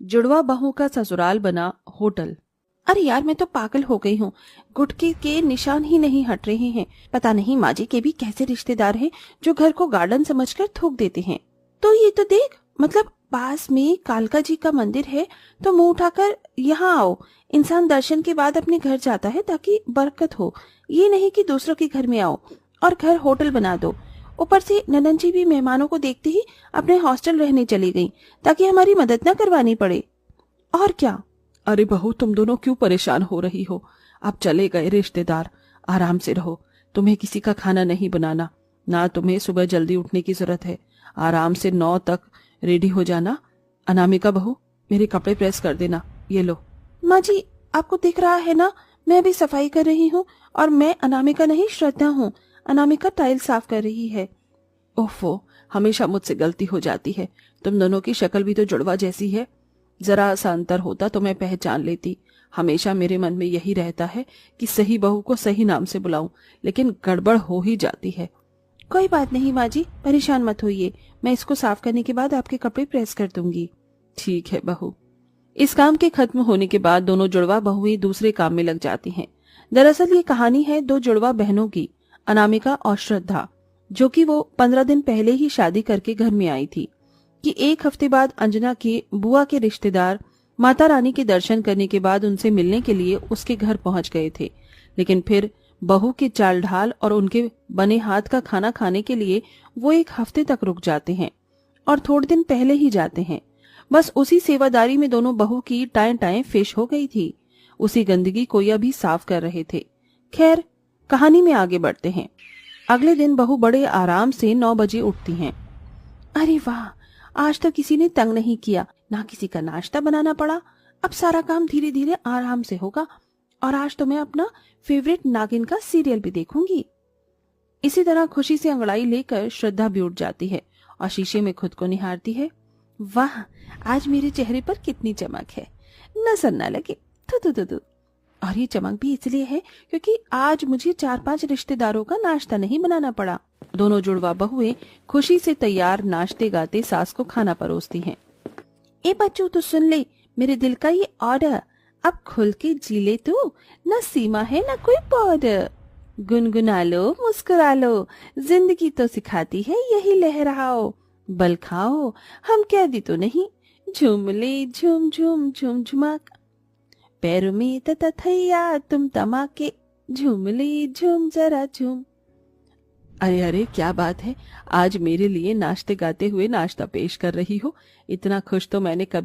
जुड़वा बहू का ससुराल बना होटल। अरे यार, मैं तो पागल हो गई हूँ। गुटके के निशान ही नहीं हट रहे हैं। पता नहीं माँ जी के भी कैसे रिश्तेदार हैं जो घर को गार्डन समझकर थूक देते हैं। तो ये तो देख, मतलब पास में कालका जी का मंदिर है तो मुंह उठाकर यहाँ आओ। इंसान दर्शन के बाद अपने घर जाता है ताकि बरकत हो, ये नहीं कि दूसरों के घर में आओ और घर होटल बना दो। ऊपर से ननन जी भी मेहमानों को देखते ही अपने हॉस्टल रहने चली गई ताकि हमारी मदद न करवानी पड़े। और क्या। अरे बहू, तुम दोनों क्यों परेशान हो रही हो? अब चले गए रिश्तेदार, आराम से रहो। तुम्हें किसी का खाना नहीं बनाना, ना तुम्हें सुबह जल्दी उठने की जरूरत है। आराम से 9 तक रेडी हो जाना। अनामिका बहू, मेरे कपड़े प्रेस कर देना। ये लो। माँ जी, आपको दिख रहा है ना, मैं भी सफाई कर रही हूँ। और मैं अनामिका नहीं, श्रद्धा हूँ। अनामिका टाइल साफ कर रही है। ओफो, हमेशा मुझसे गलती हो जाती है। तुम दोनों की शक्ल भी तो जुड़वा जैसी है। जरा सा अंतर होता तो मैं पहचान लेती। हमेशा मेरे मन में यही रहता है कि सही बहू को सही नाम से बुलाऊं, लेकिन गड़बड़ हो ही जाती है। कोई बात नहीं माँ जी, परेशान मत होइए। मैं इसको साफ करने के बाद आपके कपड़े प्रेस कर दूंगी। ठीक है बहू। इस काम के खत्म होने के बाद दोनों जुड़वा बहुएं दूसरे काम में लग जाती हैं। दरअसल ये कहानी है 2 जुड़वा बहनों की, अनामिका और श्रद्धा, जो कि वो 15 दिन पहले ही शादी करके घर में आई थी कि एक हफ्ते बाद अंजना के बुआ के रिश्तेदार माता रानी के दर्शन करने के बाद उनसे मिलने के लिए उसके घर पहुंच गए थे। लेकिन फिर बहू के चाल ढाल और उनके बने हाथ का खाना खाने के लिए वो एक हफ्ते तक रुक जाते हैं और थोड़े दिन पहले ही जाते हैं। बस उसी सेवादारी में दोनों बहू की टाएं टाएं फिश हो गई थी। उसी गंदगी को यह भी साफ कर रहे थे। खैर, कहानी में आगे बढ़ते हैं। अगले दिन बहू बड़े आराम से 9 बजे उठती हैं। अरे वाह, आज तो किसी ने तंग नहीं किया, ना किसी का नाश्ता बनाना पड़ा। अब सारा काम धीरे धीरे आराम से होगा और आज तो मैं अपना फेवरेट नागिन का सीरियल भी देखूंगी। इसी तरह खुशी से अंगड़ाई लेकर श्रद्धा भी उठ जाती है और शीशे में खुद को निहारती है। वाह, आज मेरे चेहरे पर कितनी चमक है, नजर न लगे। थू थू थू थू। और ये चमक भी इसलिए है क्योंकि आज मुझे 4-5 रिश्तेदारों का नाश्ता नहीं बनाना पड़ा। दोनों जुड़वा बहुएं खुशी से तैयार नाश्ते गाते सास को खाना परोसती हैं। ए बच्चों, तो सुन ले मेरे दिल का ये ऑर्डर। अब खुल के जी ले तू, न सीमा है न कोई बॉर्डर। गुनगुना लो, मुस्कुरा लो, जिंदगी तो सिखाती है यही लहराओ। बल खाओ, हम कैदी तो नहीं, झूम ले झूम झूम झूम झुमाक। पैरों में तथैया तुम तमाके, झूम ले झूम जरा झूम। अरे अरे, क्या बात है, आज मेरे लिए नाश्ते गाते हुए नाश्ता पेश कर रही हो। इतना खुश तो मैंने कभी